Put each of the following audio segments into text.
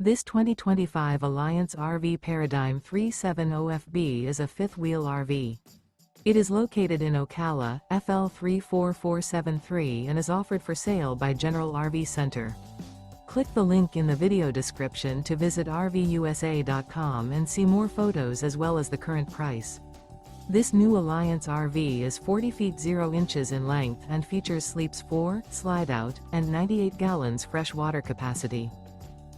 This 2025 Alliance RV Paradigm 370FB is a fifth-wheel RV. It is located in Ocala, FL 34473 and is offered for sale by General RV Center. Click the link in the video description to visit RVUSA.com and see more photos as well as the current price. This new Alliance RV is 40 feet 0 inches in length and features sleeps 4, slide-out, and 98 gallons fresh water capacity.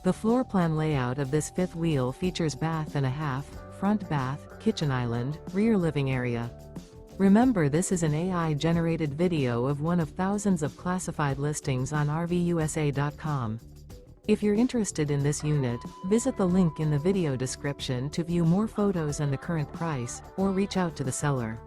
The floor plan layout of this fifth wheel features bath and a half, front bath, kitchen island, rear living area. Remember, this is an AI-generated video of one of thousands of classified listings on RVUSA.com. If you're interested in this unit, visit the link in the video description to view more photos and the current price, or reach out to the seller.